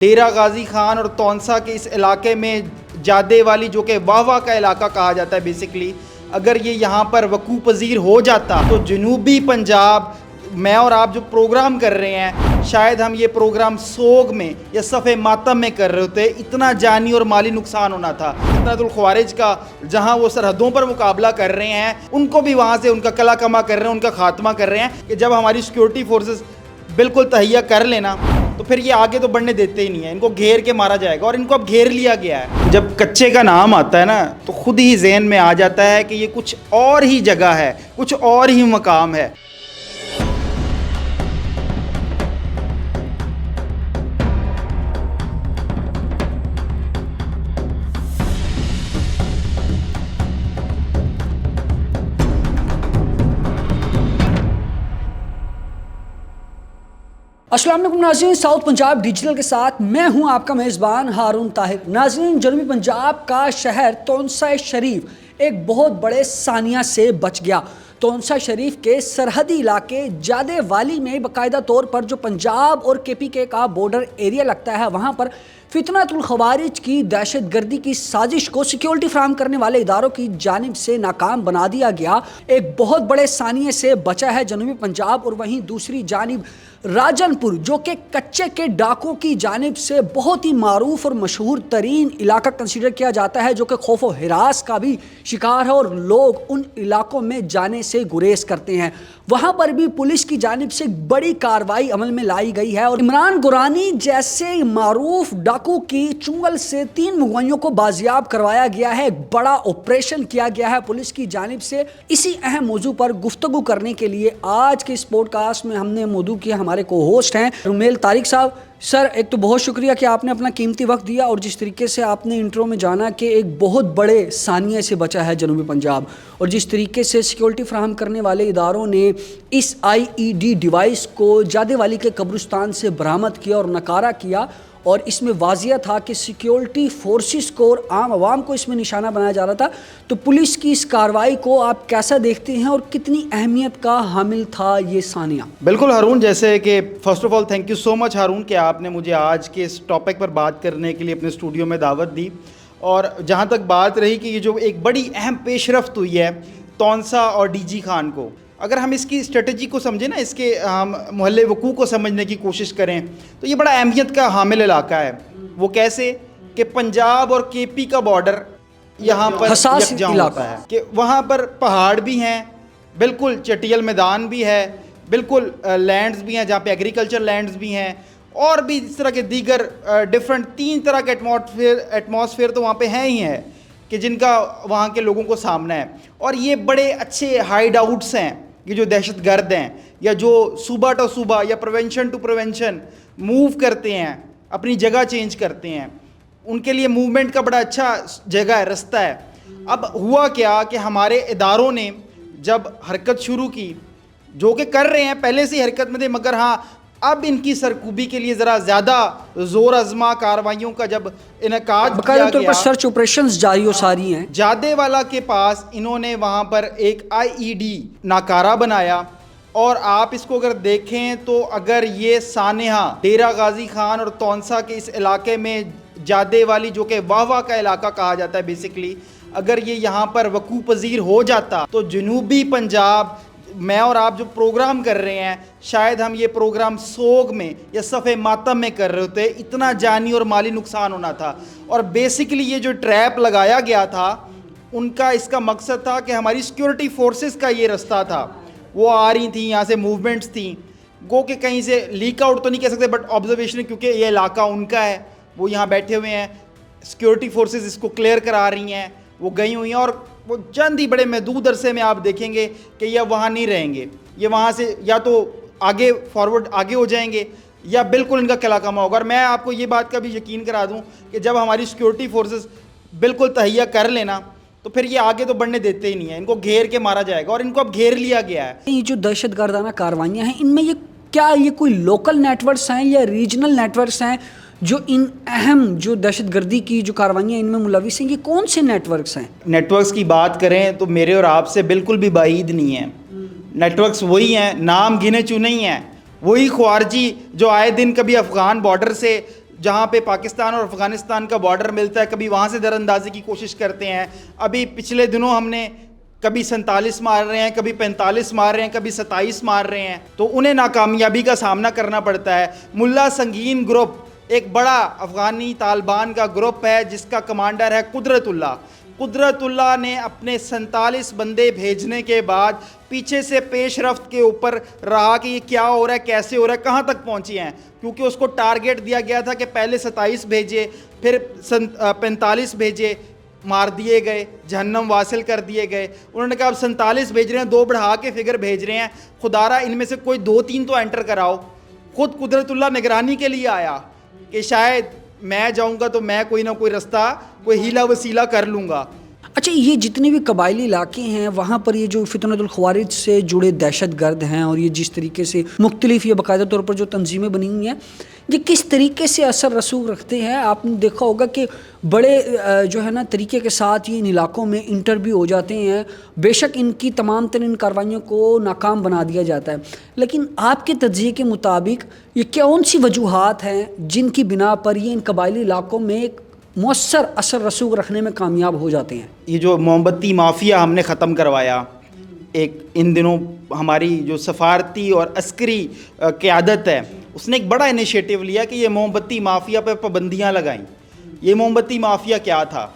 ڈیرہ غازی خان اور تونسا کے اس علاقے میں جادے والی جو کہ واہ کا علاقہ کہا جاتا ہے بیسکلی، اگر یہ یہاں پر وقوع پذیر ہو جاتا تو جنوبی پنجاب میں اور آپ جو پروگرام کر رہے ہیں شاید ہم یہ پروگرام سوگ میں یا صفِ ماتم میں کر رہے ہوتے، اتنا جانی اور مالی نقصان ہونا تھا۔ فتنۃ الخوارج کا جہاں وہ سرحدوں پر مقابلہ کر رہے ہیں، ان کو بھی وہاں سے ان کا کلا کما کر رہے ہیں، ان کا خاتمہ کر رہے ہیں کہ جب ہماری سیکیورٹی فورسز بالکل تہیا کر لینا تو پھر یہ آگے تو بڑھنے دیتے ہی نہیں ہیں، ان کو گھیر کے مارا جائے گا، اور ان کو اب گھیر لیا گیا ہے۔ جب کچے کا نام آتا ہے نا تو خود ہی ذہن میں آ جاتا ہے کہ یہ کچھ اور ہی جگہ ہے، کچھ اور ہی مقام ہے۔ السلام علیکم ناظرین، ساؤتھ پنجاب ڈیجیٹل کے ساتھ میں ہوں آپ کا میزبان ہارون طاہر۔ ناظرین، جنوبی پنجاب کا شہر تونسا شریف ایک بہت بڑے سانیہ سے بچ گیا۔ تونسا شریف کے سرحدی علاقے جادے والی میں باقاعدہ طور پر جو پنجاب اور کے پی کے کا بارڈر ایریا لگتا ہے، وہاں پر فتنۃ الخوارج کی دہشت گردی کی سازش کو سیکیورٹی فراہم کرنے والے اداروں کی جانب سے ناکام بنا دیا گیا۔ ایک بہت بڑے سانیے سے بچا ہے جنوبی پنجاب، اور وہیں دوسری جانب راجن پور جو کہ کچے کے ڈاکوں کی جانب سے بہت ہی معروف اور مشہور ترین علاقہ کنسیڈر کیا جاتا ہے، جو کہ خوف و ہراس کا بھی شکار ہے اور لوگ ان علاقوں میں جانے سے گریز کرتے ہیں۔ وہاں پر بھی پولیس کی جانب سے بڑی کارروائی عمل میں لائی گئی ہے، اور عمران گورانی جیسے معروف ڈاکو کی چنگل سے 3 مغویوں کو بازیاب کروایا گیا ہے۔ ایک بڑا آپریشن کیا گیا ہے پولیس کی جانب سے۔ اسی اہم موضوع پر گفتگو کرنے کے لیے آج کے اس پوڈ کاسٹ میں ہم نے موضوع کیا، ہمارے کو ہوسٹ ہیں رمیل طارق صاحب۔ سر، ایک تو بہت شکریہ کہ آپ نے اپنا قیمتی وقت دیا، اور جس طریقے سے آپ نے انٹرو میں جانا کہ ایک بہت بڑے ثانیے سے بچا ہے جنوبی پنجاب، اور جس طریقے سے سیکیورٹی فراہم کرنے والے اداروں نے اس آئی ای ڈی ڈیوائس کو جادے والی کے قبرستان سے برآمد کیا اور نکارہ کیا، اور اس میں واضح تھا کہ سیکیورٹی فورسز کو اور عام عوام کو اس میں نشانہ بنایا جا رہا تھا۔ تو پولیس کی اس کارروائی کو آپ کیسا دیکھتے ہیں، اور کتنی اہمیت کا حامل تھا یہ ثانیہ؟ بالکل ہارون، جیسے کہ first of all thank you so much Haroon کہ آپ نے مجھے آج کے اس ٹاپک پر بات کرنے کے لیے اپنے اسٹوڈیو میں دعوت دی۔ اور جہاں تک بات رہی کہ یہ جو ایک بڑی اہم پیش رفت ہوئی ہے تونسا اور ڈی جی خان کو، اگر ہم اس کی اسٹریٹجی کو سمجھیں نا، اس کے ہم محل وقوع کو سمجھنے کی کوشش کریں تو یہ بڑا اہمیت کا حامل علاقہ ہے۔ وہ کیسے کہ پنجاب اور کے پی کا بارڈر یہاں پر حساس یکجا علاقہ ہوتا ہے، کہ وہاں پر پہاڑ بھی ہیں، بالکل چٹیل میدان بھی ہے، بالکل لینڈز بھی ہیں جہاں پہ ایگریکلچر لینڈز بھی ہیں، اور بھی اس طرح کے دیگر ڈفرینٹ 3 طرح کے ایٹماسفیئر تو وہاں پہ ہیں ہی ہیں کہ جن کا وہاں کے لوگوں کو سامنا ہے۔ اور یہ بڑے اچھے ہائیڈ آؤٹس ہیں، یہ جو دہشت گرد ہیں یا جو صوبہ ٹو صوبہ یا پریونشن ٹو پریونشن موو کرتے ہیں، اپنی جگہ چینج کرتے ہیں، ان کے لیے موومنٹ کا بڑا اچھا جگہ ہے، رستہ ہے۔ اب ہوا کیا کہ ہمارے اداروں نے جب حرکت شروع کی، جو کہ کر رہے ہیں پہلے سے ہی حرکت میں تھے، مگر ہاں اب ان کی سرکوبی کے لیے ذرا زیادہ زور آزما کارروائیوں کا جب انعقاد کیا باقاعدہ طور گیا، پر سرچ آپریشنز جاری و ساری ہیں۔ جادے والا کے پاس انہوں نے وہاں پر ایک آئی ای ڈی ناکارہ بنایا، اور آپ اس کو اگر دیکھیں تو اگر یہ سانحہ ڈیرہ غازی خان اور تونسا کے اس علاقے میں جادے والی جو کہ واہ کا علاقہ کہا جاتا ہے بیسکلی، اگر یہ یہاں پر وقوع پذیر ہو جاتا تو جنوبی پنجاب میں اور آپ جو پروگرام کر رہے ہیں شاید ہم یہ پروگرام سوگ میں یا صفِ ماتم میں کر رہے ہوتے، اتنا جانی اور مالی نقصان ہونا تھا۔ اور بیسکلی یہ جو ٹریپ لگایا گیا تھا، ان کا اس کا مقصد تھا کہ ہماری سیکیورٹی فورسز کا یہ رستہ تھا، وہ آ رہی تھیں، یہاں سے موومنٹس تھیں، گو کہ کہیں سے لیک آؤٹ تو نہیں کہہ سکتے بٹ آبزرویشن، کیونکہ یہ علاقہ ان کا ہے، وہ یہاں بیٹھے ہوئے ہیں، سیکیورٹی فورسز اس کو کلیئر کرا رہی ہیں، وہ گئی ہوئی ہیں، اور وہ چند ہی بڑے محدود عرصے میں آپ دیکھیں گے کہ یہ وہاں نہیں رہیں گے، یہ وہاں سے یا تو آگے فارورڈ آگے ہو جائیں گے یا بالکل ان کا قلعہ کما ہوگا۔ اور میں آپ کو یہ بات کا بھی یقین کرا دوں کہ جب ہماری سیکیورٹی فورسز بالکل تہیا کر لینا تو پھر یہ آگے تو بڑھنے دیتے ہی نہیں ہیں، ان کو گھیر کے مارا جائے گا، اور ان کو اب گھیر لیا گیا ہے۔ یہ جو دہشت گردانہ کاروائیاں ہیں، ان میں یہ کوئی لوکل نیٹ ورکس ہیں یا ریجنل نیٹ ورکس ہیں جو ان اہم جو دہشت گردی کی جو کاروائیاں ان میں ملوث ہیں؟ یہ کون سے نیٹ ورکس ہیں؟ نیٹ ورکس کی بات کریں تو میرے اور آپ سے بالکل بھی بعید نہیں ہیں، نیٹ ورکس وہی ہیں، نام گنے چنے ہی ہیں، وہی خوارجی جو آئے دن کبھی افغان بارڈر سے جہاں پہ پاکستان اور افغانستان کا بارڈر ملتا ہے، کبھی وہاں سے در اندازی کی کوشش کرتے ہیں. ابھی پچھلے دنوں ہم نے کبھی 47 مار رہے ہیں، کبھی 45 مار رہے ہیں، کبھی 27 مار رہے ہیں، تو انہیں ناکامیابی کا سامنا کرنا پڑتا ہے. ملا سنگین گروپ ایک بڑا افغانی طالبان کا گروپ ہے جس کا کمانڈر ہے قدرت اللہ. قدرت اللہ نے اپنے 47 بندے بھیجنے کے بعد پیچھے سے پیش رفت کے اوپر رہا کہ یہ کیا ہو رہا ہے، کیسے ہو رہا ہے، کہاں تک پہنچے ہیں، کیونکہ اس کو ٹارگیٹ دیا گیا تھا کہ پہلے 27 بھیجے، پھر 45 بھیجے، مار دیے گئے، جہنم واصل کر دیے گئے. انہوں نے کہا اب 47 بھیج رہے ہیں، 2 بڑھا کے فگر بھیج رہے ہیں، خدارہ ان میں سے کوئی 2-3 تو انٹر کراؤ. خود قدرت اللہ نگرانی کے لیے آیا کہ شاید میں جاؤں گا تو میں کوئی نہ کوئی رستہ، کوئی ہیلا وسیلہ کر لوں گا. اچھا، یہ جتنے بھی قبائلی علاقے ہیں وہاں پر یہ جو فتنۃ الخوارج سے جڑے دہشت گرد ہیں اور یہ جس طریقے سے مختلف یہ باقاعدہ طور پر جو تنظیمیں بنی ہوئی ہیں، یہ کس طریقے سے اثر رسوخ رکھتے ہیں؟ آپ نے دیکھا ہوگا کہ بڑے جو ہے نا طریقے کے ساتھ یہ ان علاقوں میں انٹر بھی ہو جاتے ہیں. بے شک ان کی تمام ترین کاروائیوں کو ناکام بنا دیا جاتا ہے، لیکن آپ کے تجزیے کے مطابق یہ کون سی وجوہات ہیں جن کی بنا پر یہ ان قبائلی علاقوں میں ایک مؤثر اثر رسوخ رکھنے میں کامیاب ہو جاتے ہیں؟ یہ جو موم بتی مافیا ہم نے ختم کروایا، ایک ان دنوں ہماری جو سفارتی اور عسکری قیادت ہے اس نے ایک بڑا انیشیٹو لیا کہ یہ موم بتی مافیا پہ پابندیاں لگائیں. یہ موم بتی مافیا کیا تھا؟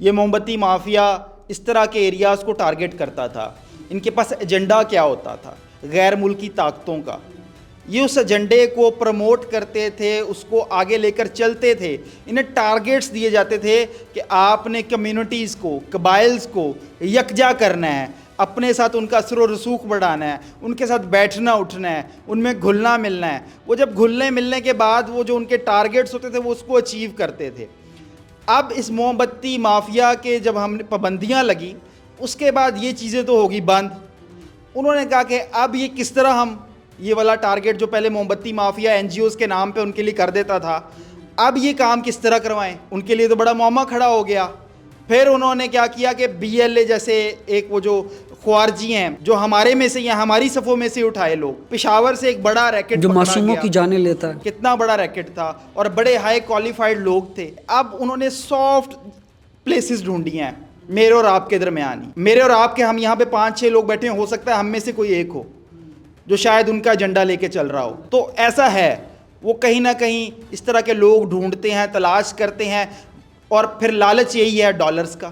یہ موم بتی مافیا اس طرح کے ایریاز کو ٹارگٹ کرتا تھا. ان کے پاس ایجنڈا کیا ہوتا تھا؟ غیر ملکی طاقتوں کا. یہ اس ایجنڈے کو پروموٹ کرتے تھے، اس کو آگے لے کر چلتے تھے. انہیں ٹارگیٹس دیے جاتے تھے کہ آپ نے کمیونٹیز کو، قبائلز کو یکجا کرنا ہے، اپنے ساتھ ان کا اثر و رسوخ بڑھانا ہے، ان کے ساتھ بیٹھنا اٹھنا ہے، ان میں گھلنا ملنا ہے. وہ جب گھلنے ملنے کے بعد وہ جو ان کے ٹارگیٹس ہوتے تھے وہ اس کو اچیو کرتے تھے. اب اس موم بتی مافیا کے جب ہم نے پابندیاں لگی اس کے بعد یہ چیزیں تو ہوگی بند. انہوں نے کہا کہ اب یہ کس طرح ہم یہ والا ٹارگیٹ جو پہلے موم بتی مافیا NGOs کے نام پہ ان کے لیے کر دیتا تھا، اب یہ کام کس طرح کروائیں؟ ان کے لیے تو بڑا معمہ کھڑا ہو گیا. پھر انہوں نے کیا کیا کہ BLA جیسے ایک وہ جو خوارجی ہیں جو ہمارے میں سے یا ہماری صفوں میں سے اٹھائے لوگ، پشاور سے ایک بڑا ریکٹ جو پکڑا معصوموں گیا. کی جانیں لیتا ہے. کتنا بڑا ریکٹ تھا اور بڑے ہائی کوالیفائڈ لوگ تھے. اب انہوں نے سافٹ پلیسز ڈھونڈی ہیں میرے اور آپ کے درمیان ہی. میرے اور آپ کے ہم یہاں پہ 5-6 لوگ بیٹھے ہیں، ہو سکتا ہے ہم میں سے کوئی ایک ہو جو شاید ان کا ایجنڈا لے کے چل رہا ہو. تو ایسا ہے، وہ کہیں نہ کہیں اس طرح کے لوگ ڈھونڈتے ہیں، تلاش کرتے ہیں، اور پھر لالچ یہی ہے ڈالرز کا.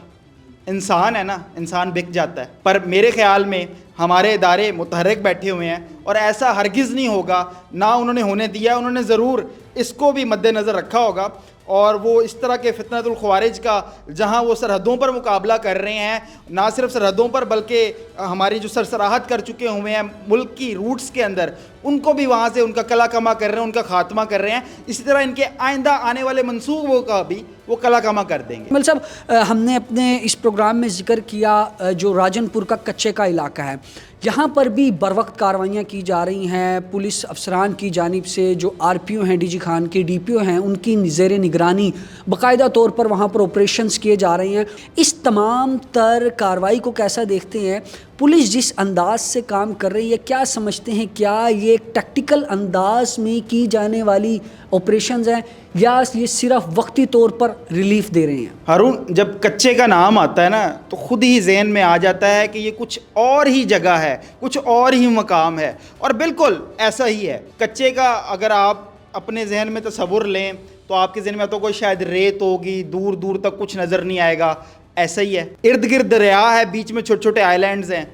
انسان ہے نا، انسان بک جاتا ہے. پر میرے خیال میں ہمارے ادارے متحرک بیٹھے ہوئے ہیں اور ایسا ہرگز نہیں ہوگا، نہ انہوں نے ہونے دیا. انہوں نے ضرور اس کو بھی مد نظر رکھا ہوگا، اور وہ اس طرح کے فتنۃ الخوارج کا جہاں وہ سرحدوں پر مقابلہ کر رہے ہیں، نہ صرف سرحدوں پر بلکہ ہماری جو سرسراہد کر چکے ہوئے ہیں ملک کی روٹس کے اندر، ان کو بھی وہاں سے ان کا کلا کما کر رہے ہیں، ان کا خاتمہ کر رہے ہیں. اسی طرح ان کے آئندہ آنے والے منصوبوں کا بھی وہ کلا کما کر دیں گے. مل صاحب، ہم نے اپنے اس پروگرام میں ذکر کیا جو راجن پور کا کچے کا علاقہ ہے، یہاں پر بھی بر وقت کاروائیاں کی جا رہی ہیں. پولیس افسران کی جانب سے جو RPO ہیں، DG خان کے DPO ہیں، ان کی زیر نگرانی باقاعدہ طور پر وہاں پر آپریشنز کیے جا رہے ہیں. اس تمام تر کارروائی کو کیسا دیکھتے ہیں؟ پولیس جس انداز سے کام کر رہی ہے، کیا سمجھتے ہیں کیا یہ ایک ٹیکٹیکل انداز میں کی جانے والی آپریشنز ہیں یا یہ صرف وقتی طور پر ریلیف دے رہے ہیں؟ ہارون، جب کچے کا نام آتا ہے نا تو خود ہی ذہن میں آ جاتا ہے کہ یہ کچھ اور ہی جگہ ہے، کچھ اور ہی مقام ہے، اور بالکل ایسا ہی ہے. کچے کا اگر آپ اپنے ذہن میں تصور لیں تو آپ کے ذہن میں تو کوئی شاید ریت ہوگی، دور دور تک کچھ نظر نہیں آئے گا. ایسا ہی ہے. ارد گرد دریا ہے، بیچ میں چھوٹے چھوٹے آئی لینڈز ہیں.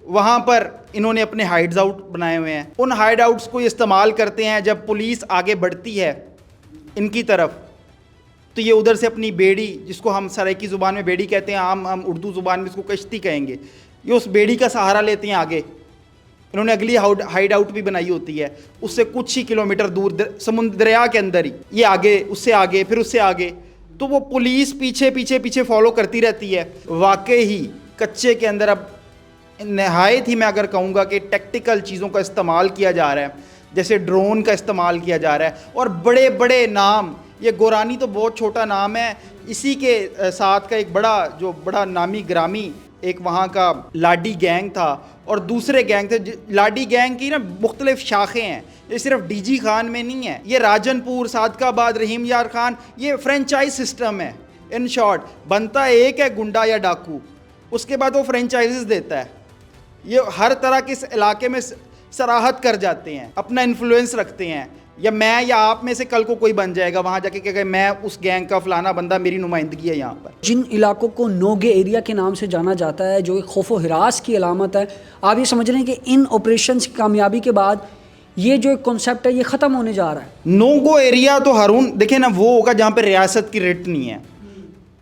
وہاں پر انہوں نے اپنے ہائیڈز آؤٹ بنائے ہوئے ہیں. ان ہائیڈ آؤٹس کو استعمال کرتے ہیں جب پولیس آگے بڑھتی ہے ان کی طرف، تو یہ ادھر سے اپنی بیڑی، جس کو ہم سرائیکی زبان میں بیڑی کہتے ہیں، ہم اردو زبان میں اس کو کشتی کہیں گے، یہ اس بیڑی کا سہارا لیتے ہیں آگے. انہوں نے اگلی ہائیڈ آؤٹ بھی بنائی ہوتی ہے، اس سے کچھ ہی کلومیٹر دور سمندر دریا کے اندر ہی، یہ آگے، اس سے آگے، پھر اس سے آگے. تو وہ پولیس پیچھے پیچھے پیچھے فالو کرتی رہتی ہے. واقعی کچے کے اندر اب نہایت ہی میں اگر کہوں گا کہ ٹیکٹیکل چیزوں کا استعمال کیا جا رہا ہے، جیسے ڈرون کا استعمال کیا جا رہا ہے، اور بڑے بڑے نام. یہ گورانی تو بہت چھوٹا نام ہے، اسی کے ساتھ کا ایک بڑا نامی گرامی ایک وہاں کا لاڈی گینگ تھا، اور دوسرے گینگ تھے. لاڈی گینگ کی نا مختلف شاخیں ہیں. یہ صرف ڈی جی خان میں نہیں ہے, یہ راجن پور, صادق آباد, رحیم یار خان, یہ فرینچائز سسٹم ہے. ان شارٹ بنتا ایک ہے گنڈا یا ڈاکو, اس کے بعد وہ فرینچائزز دیتا ہے. یہ ہر طرح کے اس علاقے میں سراحت کر جاتے ہیں, اپنا انفلوئنس رکھتے ہیں. یا میں یا آپ میں سے کل کو کوئی بن جائے گا وہاں جا کے کہ میں اس گینگ کا فلانا بندہ, میری نمائندگی ہے یہاں پر. جن علاقوں کو نو گے ایریا کے نام سے جانا جاتا ہے, جو ایک خوف و ہراس کی علامت ہے, آپ یہ سمجھ رہے ہیں کہ ان آپریشنز کی کامیابی کے بعد یہ جو ایک کنسیپٹ ہے یہ ختم ہونے جا رہا ہے؟ نو گو ایریا تو ہارون دیکھیں نا وہ ہوگا جہاں پہ ریاست کی ریٹ نہیں ہے.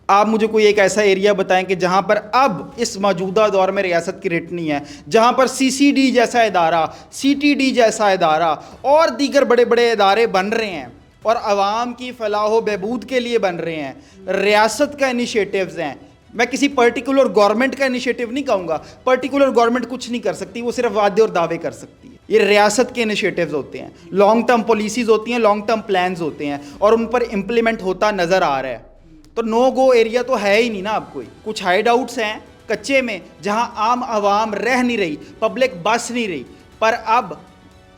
آپ مجھے کوئی ایک ایسا ایریا بتائیں کہ جہاں پر اب اس موجودہ دور میں ریاست کی ریٹ نہیں ہے, جہاں پر سی سی ڈی جیسا ادارہ, سی ٹی ڈی جیسا ادارہ اور دیگر بڑے بڑے ادارے بن رہے ہیں اور عوام کی فلاح و بہبود کے لیے بن رہے ہیں, ریاست کا انیشیٹیوز ہیں. میں کسی پرٹیکولر گورنمنٹ کا انیشیٹیو نہیں کہوں گا, پرٹیکولر گورنمنٹ کچھ نہیں کر سکتی, وہ صرف وعدے اور دعوے کر سکتی ہے. یہ ریاست کے انیشیٹیوز ہوتے ہیں, لانگ ٹرم پالیسیز ہوتی ہیں, لانگ ٹرم پلانز ہوتے ہیں اور ان پر امپلیمنٹ ہوتا نظر آ رہا ہے. تو نو گو ایریا تو ہے ہی نہیں نا. اب کوئی کچھ ہائیڈ آؤٹس ہیں کچے میں جہاں عام عوام رہ نہیں رہی, پبلک بس نہیں رہی. پر اب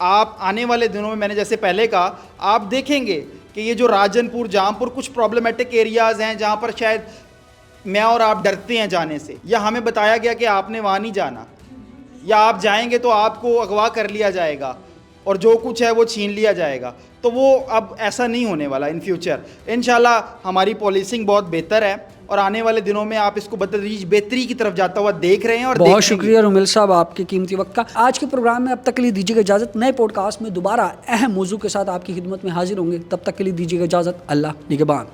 آپ آنے والے دنوں میں نے جیسے پہلے کہا, آپ دیکھیں گے کہ یہ جو راجن پور, جہاں پر کچھ پرابلمٹک ایریاز ہیں جہاں پر شاید میں اور آپ ڈرتے ہیں جانے سے, یا ہمیں بتایا گیا کہ آپ نے وہاں نہیں جانا, یا آپ جائیں گے تو آپ کو اغوا کر لیا جائے گا اور جو کچھ ہے وہ چھین لیا جائے گا, تو وہ اب ایسا نہیں ہونے والا ان فیوچر. انشاءاللہ ہماری پالیسنگ بہت بہتر ہے اور آنے والے دنوں میں آپ اس کو بتدریج بہتری کی طرف جاتا ہوا دیکھ رہے ہیں. اور بہت شکریہ رومیل صاحب آپ کے قیمتی وقت کا. آج کے پروگرام میں اب تک کے لیے دیجیے گا اجازت, نئے پوڈ کاسٹ میں دوبارہ اہم موضوع کے ساتھ آپ کی خدمت میں حاضر ہوں گے. تب تک کے لیے دیجیے گا اجازت, اللہ نگہبان.